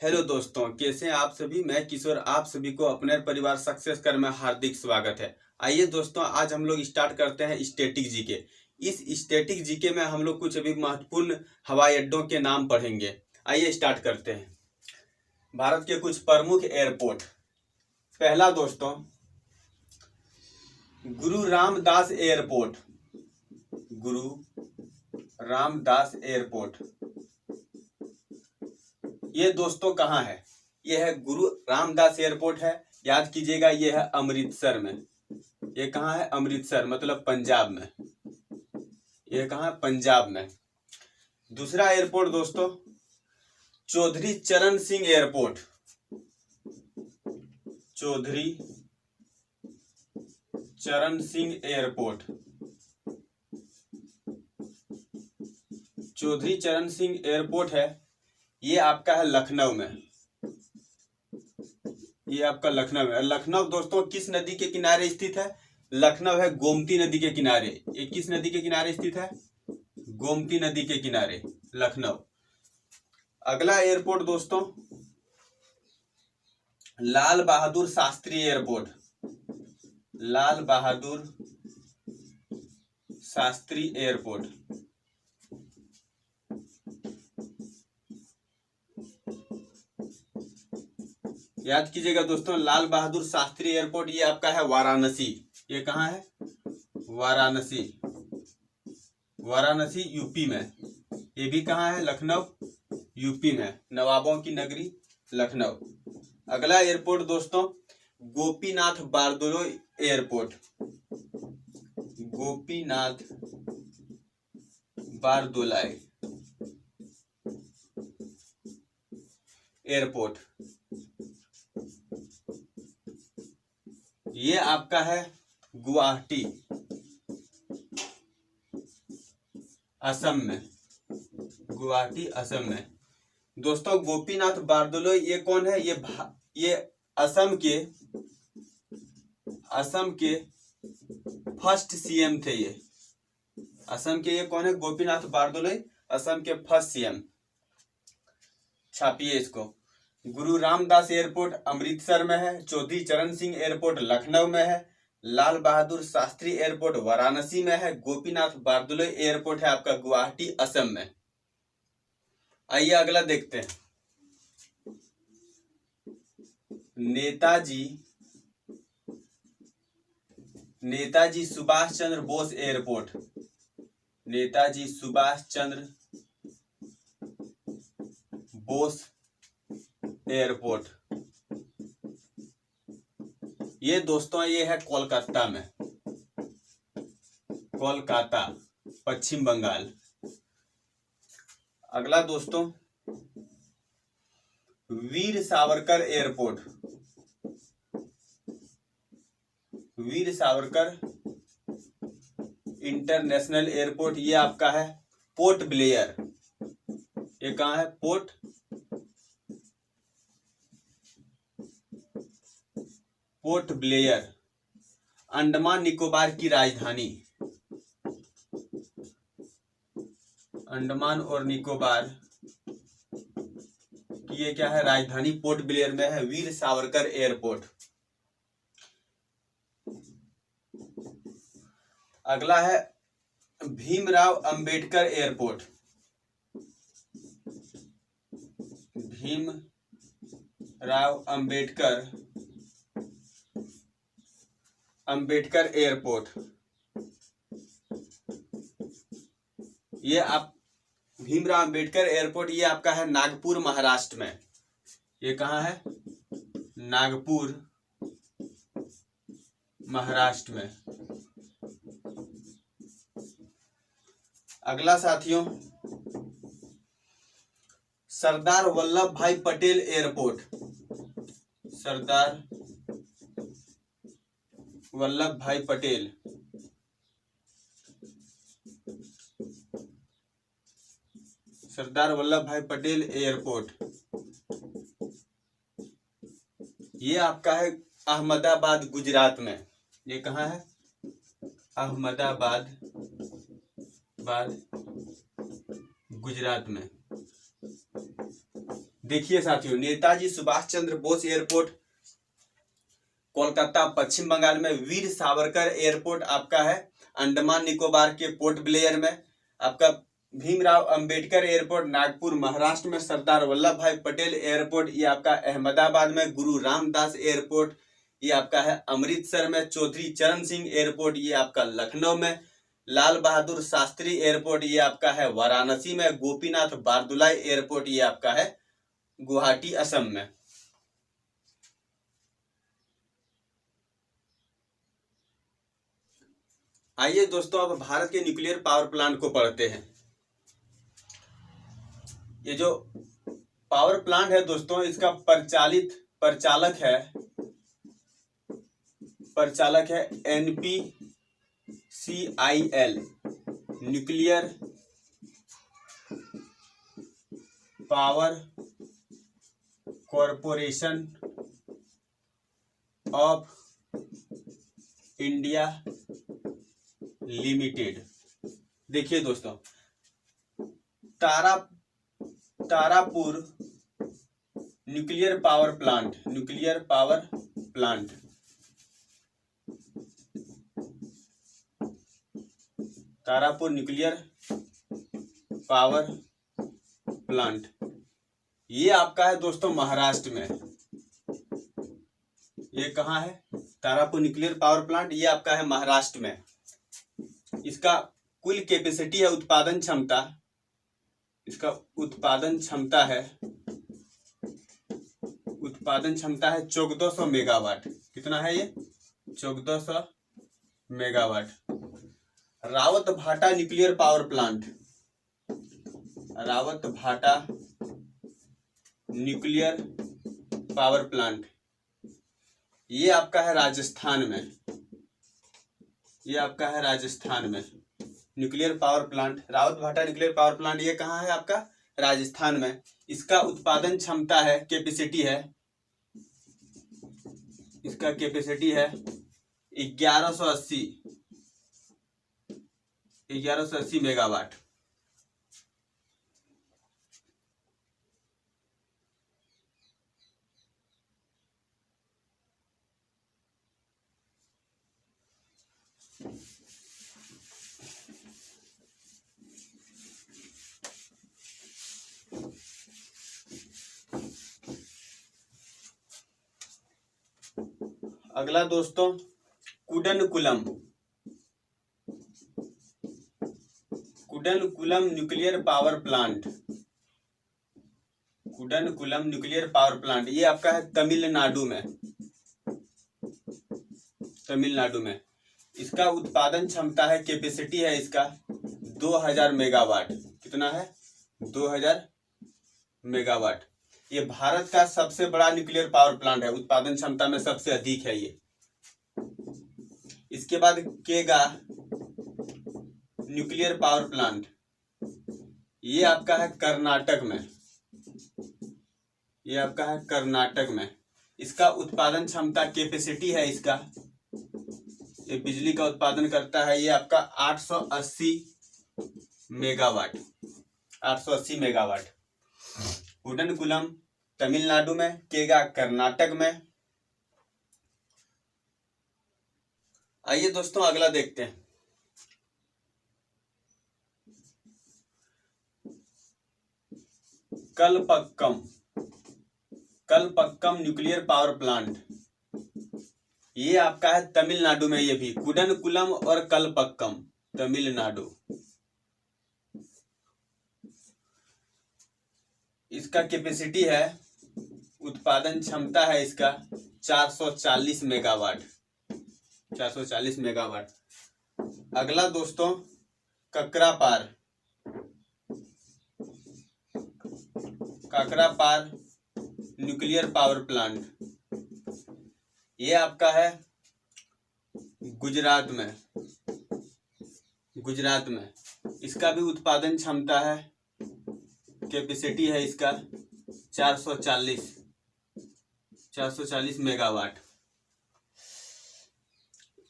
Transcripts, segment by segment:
Hello दोस्तों, कैसे हैं आप सभी। मैं किशोर आप सभी को अपने परिवार सक्सेस कर में हार्दिक स्वागत है। आइए दोस्तों, आज हम लोग स्टार्ट करते हैं स्टैटिक जीके। इस स्टैटिक जीके में हम लोग कुछ अभी महत्वपूर्ण हवाई अड्डों के नाम पढ़ेंगे। आइए स्टार्ट करते हैं। भारत के कुछ प्रमुख एयरपोर्ट। पहला दोस्तों, गुरु रामदास एयरपोर्ट। गुरु रामदास एयरपोर्ट ये दोस्तों कहाँ है? यह है गुरु रामदास एयरपोर्ट है। याद कीजिएगा, यह है अमृतसर में। ये कहाँ है? अमृतसर, मतलब पंजाब में। यह कहाँ है? पंजाब में। दूसरा एयरपोर्ट दोस्तों, चौधरी चरण सिंह एयरपोर्ट। चौधरी चरण सिंह एयरपोर्ट। चौधरी चरण सिंह एयरपोर्ट है, ये आपका है लखनऊ में। ये आपका लखनऊ है। लखनऊ दोस्तों किस नदी के किनारे स्थित है? लखनऊ है गोमती नदी के किनारे। ये किस नदी के किनारे स्थित है? गोमती नदी के किनारे लखनऊ। अगला एयरपोर्ट दोस्तों, लाल बहादुर शास्त्री एयरपोर्ट। लाल बहादुर शास्त्री एयरपोर्ट। याद कीजिएगा दोस्तों, लाल बहादुर शास्त्री एयरपोर्ट ये आपका है वाराणसी। ये कहाँ है? वाराणसी। वाराणसी यूपी में। ये भी कहाँ है? लखनऊ यूपी में। नवाबों की नगरी लखनऊ। अगला एयरपोर्ट दोस्तों, गोपीनाथ बारदोलोई एयरपोर्ट। गोपीनाथ बारदोलाई एयरपोर्ट ये आपका है गुवाहाटी, असम में। गुवाहाटी असम में। दोस्तों गोपीनाथ बारदोलोई ये कौन है? ये असम के फर्स्ट सीएम थे। ये असम के ये कौन है? गोपीनाथ बारदोलोई असम के फर्स्ट सीएम। छापिए इसको। गुरु रामदास एयरपोर्ट अमृतसर में है। चौधरी चरण सिंह एयरपोर्ट लखनऊ में है। लाल बहादुर शास्त्री एयरपोर्ट वाराणसी में है। गोपीनाथ बारदोलोई एयरपोर्ट है आपका गुवाहाटी असम में। आइए अगला देखते हैं। नेताजी सुभाष चंद्र बोस एयरपोर्ट। नेताजी सुभाष चंद्र बोस एयरपोर्ट ये दोस्तों ये है कोलकाता में। कोलकाता पश्चिम बंगाल। अगला दोस्तों, Veer Savarkar airport. Veer Savarkar international airport ये आपका है पोर्ट ब्लेयर। ये कहाँ है? पोर्ट ब्लेयर, अंडमान निकोबार की राजधानी। अंडमान और निकोबार की ये क्या है? राजधानी पोर्ट ब्लेयर में है वीर सावरकर एयरपोर्ट। अगला है भीमराव अंबेडकर एयरपोर्ट। भीमराव अंबेडकर एयरपोर्ट ये आप भीमराव अंबेडकर एयरपोर्ट ये आपका है नागपुर महाराष्ट्र में। ये कहाँ है? नागपुर महाराष्ट्र में। अगला साथियों, सरदार वल्लभ भाई पटेल एयरपोर्ट। सरदार वल्लभ भाई पटेल सरदार वल्लभ भाई पटेल एयरपोर्ट ये आपका है अहमदाबाद गुजरात में। ये कहाँ है? अहमदाबाद गुजरात में। देखिए साथियों, नेताजी सुभाष चंद्र बोस एयरपोर्ट कोलकाता पश्चिम बंगाल में, वीर सावरकर एयरपोर्ट आपका है अंडमान निकोबार के पोर्ट ब्लेयर में, आपका भीमराव अंबेडकर एयरपोर्ट नागपुर महाराष्ट्र में, सरदार वल्लभ भाई पटेल एयरपोर्ट ये आपका अहमदाबाद में, गुरु रामदास एयरपोर्ट ये आपका है अमृतसर में, चौधरी चरण सिंह एयरपोर्ट ये आपका लखनऊ में, लाल बहादुर शास्त्री एयरपोर्ट ये आपका है वाराणसी में, गोपीनाथ बारदुलाई एयरपोर्ट ये आपका है गुवाहाटी असम में। आइए दोस्तों, अब भारत के न्यूक्लियर पावर प्लांट को पढ़ते हैं। ये जो पावर प्लांट है दोस्तों, इसका प्रचालक है NPCIL, nuclear power corporation of India limited. देखिए दोस्तों, Tarapur nuclear power plant Tarapur nuclear power plant ये आपका है दोस्तों महाराष्ट्र में। ये कहाँ है? तारापुर न्यूक्लियर पावर प्लांट ये आपका है महाराष्ट्र में। इसका कुल कैपेसिटी है, उत्पादन क्षमता, इसका उत्पादन क्षमता है 1400 मेगावाट। कितना है ये? 1400 मेगावाट। रावत भाटा न्यूक्लियर पावर प्लांट, रावत भाटा न्यूक्लियर पावर प्लांट ये आपका है राजस्थान में। ये आपका है राजस्थान में न्यूक्लियर पावर प्लांट, रावत भाटा न्यूक्लियर पावर प्लांट ये कहाँ है? आपका राजस्थान में। इसका उत्पादन क्षमता है, कैपेसिटी है, इसका कैपेसिटी है 1180 मेगावाट। अगला दोस्तों, Kudankulam nuclear power plant, Kudankulam nuclear power plant ये आपका है तमिलनाडु में। इसका उत्पादन क्षमता है, कैपेसिटी है इसका 2000 मेगावाट। कितना है? 2000 मेगावाट। ये भारत का सबसे बड़ा न्यूक्लियर पावर प्लांट है, उत्पादन क्षमता में सबसे अधिक है ये। इसके बाद केगा न्यूक्लियर पावर प्लांट ये आपका है कर्नाटक में। इसका उत्पादन क्षमता, कैपेसिटी है इसका, ये बिजली का उत्पादन करता है ये आपका 880 मेगावाट। कुडनकुलम तमिलनाडु में, केगा कर्नाटक में। आइए दोस्तों अगला देखते हैं। कलपक्कम न्यूक्लियर पावर प्लांट ये आपका है तमिलनाडु में। ये भी कुडनकुलम और कलपक्कम तमिलनाडु। इसका कैपेसिटी है, उत्पादन क्षमता है इसका 440 मेगावाट। अगला दोस्तों, काकरापार न्यूक्लियर पावर प्लांट ये आपका है गुजरात में। इसका भी उत्पादन क्षमता है, कैपेसिटी है इसका 440 मेगावाट।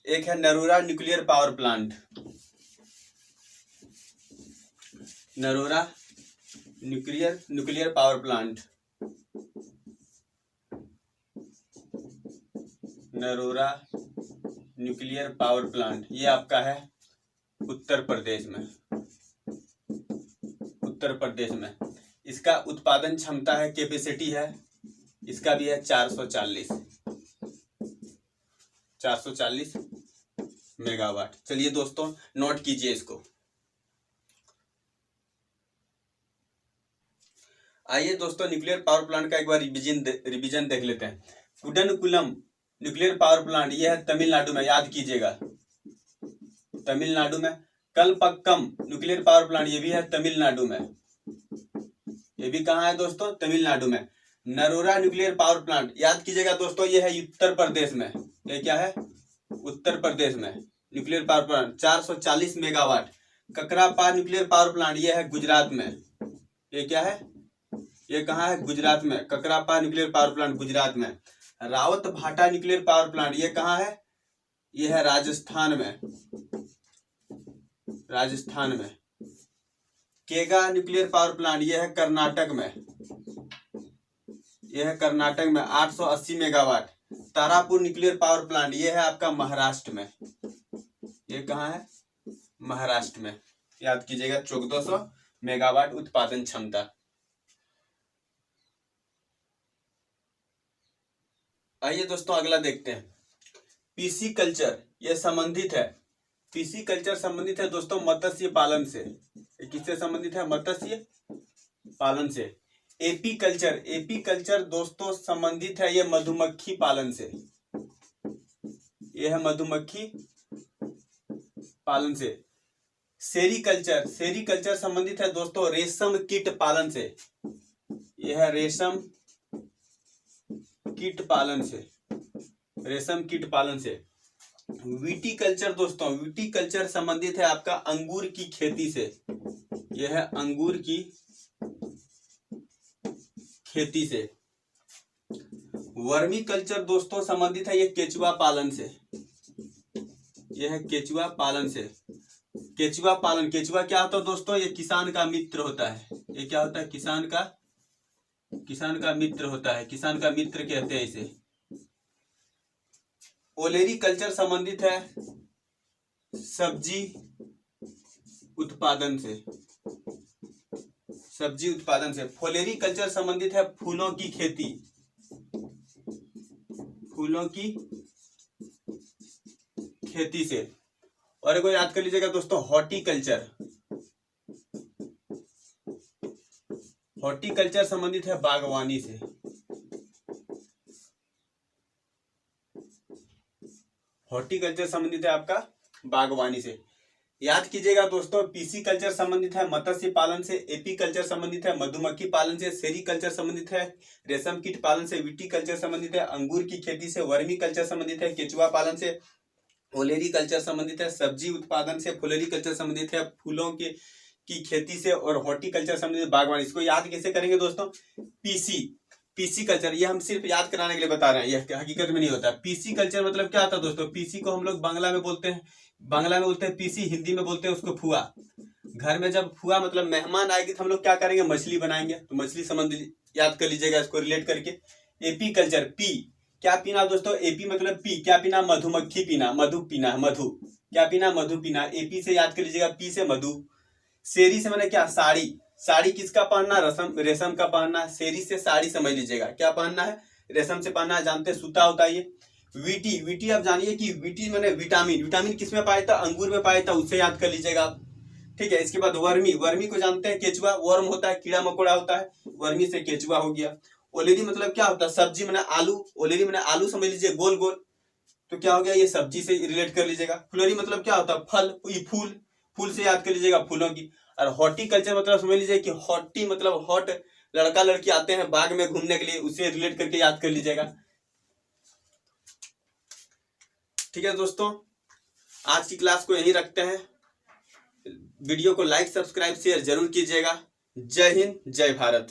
एक है Narora nuclear power plant, Narora nuclear power plant Narora nuclear power plant, ये आपका है उत्तर प्रदेश में। उत्तर प्रदेश में इसका उत्पादन क्षमता है, कैपेसिटी है इसका भी है 440 मेगावाट। चलिए दोस्तों नोट कीजिए इसको। आइए दोस्तों न्यूक्लियर पावर प्लांट का एक बार रिवीजन देख लेते हैं। कुडनकुलम न्यूक्लियर पावर प्लांट ये है तमिलनाडु में, याद कीजिएगा तमिलनाडु में। कलपक्कम न्यूक्लियर पावर प्लांट ये भी है तमिलनाडु में, ये भी कहाँ है दोस्तों, तमिलनाडु में। नरोरा न्यूक्लियर पावर प्लांट याद कीजिएगा दोस्तों, ये है उत्तर प्रदेश में। ये क्या है, उत्तर प्रदेश में nuclear power plant 440 megawatt. Kakrapar nuclear power plant ये है गुजरात में। ये क्या है, ये कहाँ है, गुजरात में। ककरापा न्यूक्लियर पावर प्लांट गुजरात में। रावत भाटा न्यूक्लियर पावर प्लांट ये कहाँ है, ये है राजस्थान में। राजस्थान में। केगा न्यूक्लियर पावर प्लांट ये है कर्नाटक में। यह है कर्नाटक में 880 megawatt. Tarapur nuclear power plant ये है आपका महाराष्ट्र में। ये कहाँ है, महाराष्ट्र में। याद कीजिएगा 1400 मेगावाट उत्पादन क्षमता। आइए दोस्तों अगला देखते हैं। पीसी कल्चर ये संबंधित है, पीसी कल्चर संबंधित है दोस्तों मत्स्य पालन से। किससे संबंधित है, मत्स्य पालन से। एपी कल्चर दोस्तों संबंधित है ये मधुमक्खी पालन से। यह है मधुमक्खी पालन से। सेरीकल्चर संबंधित है दोस्तों रेशम कीट पालन से। यह है रेशम कीट पालन से, रेशम कीट पालन से। विटीकल्चर दोस्तों, विटीकल्चर संबंधित है आपका अंगूर की खेती से। यह है अंगूर की खेती से। वर्मी कल्चर दोस्तों संबंधित है ये केचुआ पालन से। यह है केचुआ पालन से। केचुआ पालन, केचुआ क्या होता है दोस्तों, ये किसान का मित्र होता है। ये क्या होता है, किसान का मित्र होता है, किसान का मित्र कहते हैं इसे। ओलेरी कल्चर संबंधित है सब्जी उत्पादन से। सब्जी उत्पादन से। फ्लोरी कल्चर संबंधित है फूलों की खेती। फूलों की खेती से। और एक याद कर लीजिएगा दोस्तों हॉर्टिकल्चर। हॉर्टिकल्चर संबंधित है बागवानी से। हॉर्टिकल्चर संबंधित है आपका बागवानी से। याद कीजिएगा दोस्तों पीसी कल्चर संबंधित है मत्स्य पालन से। एपी कल्चर संबंधित है मधुमक्खी पालन से। सेरीकल्चर संबंधित है रेशम कीट पालन से। विटीकल्चर संबंधित है अंगूर की खेती से। वर्मी कल्चर संबंधित है केचुआ पालन से। ओलेरी कल्चर संबंधित है सब्जी उत्पादन से। फ्लोरी कल्चर संबंधित है फूलों की खेती से। और हॉर्टिकल्चर संबंधित बागवानी। इसको याद कैसे करेंगे दोस्तों, पीसी कल्चर, ये हम सिर्फ याद कराने के लिए बता रहे हैं, यह हकीकत में नहीं होता। पीसी कल्चर मतलब क्या होता है दोस्तों, पीसी को हम लोग बांग्ला में बोलते हैं पीसी, हिंदी में बोलते हैं उसको फुआ। घर में जब फुआ मतलब मेहमान आएगी तो हम लोग क्या करेंगे, मछली बनाएंगे। तो मछली संबंधी याद कर लीजिएगा इसको रिलेट करके। एपी कल्चर, पी क्या पीना दोस्तों, एपी मतलब पी क्या पीना, मधुमक्खी पीना, मधु पीना, मधु क्या पीना, मधु पीना। एपी से याद कर लीजिएगा, पी से मधु। सेरी से मैंने क्या, साड़ी। साड़ी किसका पहनना, रेशम का पहनना। सेरी से साड़ी समझ लीजिएगा, क्या पहनना है, रेशम से पहनना है, जानते सूता होता है ये। वीटी आप जानिए कि वीटी मैंने विटामिन किस में पाया था, अंगूर में पाया था, उससे याद कर लीजिएगा आप। ठीक है। इसके बाद वर्मी को जानते हैं, केचुआ, वर्म होता है, कीड़ा मकोड़ा होता है, वर्मी से केचुआ हो गया। ओलेरी मतलब क्या होता है, सब्जी मैंने आलू, ओलेरी मैंने आलू समझ लीजिए, गोल गोल, तो क्या हो गया, ये सब्जी से रिलेट कर लीजिएगा। फ्लोरी मतलब क्या होता है, फल, फूल से याद कर लीजिएगा, फूलों की। और हॉर्टिकल्चर मतलब समझ लीजिए कि हॉटी मतलब हॉट, लड़का लड़की आते हैं बाग में घूमने के लिए, उससे रिलेट करके याद कर लीजिएगा। ठीक है दोस्तों, आज की क्लास को यहीं रखते हैं। वीडियो को लाइक सब्सक्राइब शेयर जरूर कीजिएगा। जय हिंद, जय भारत।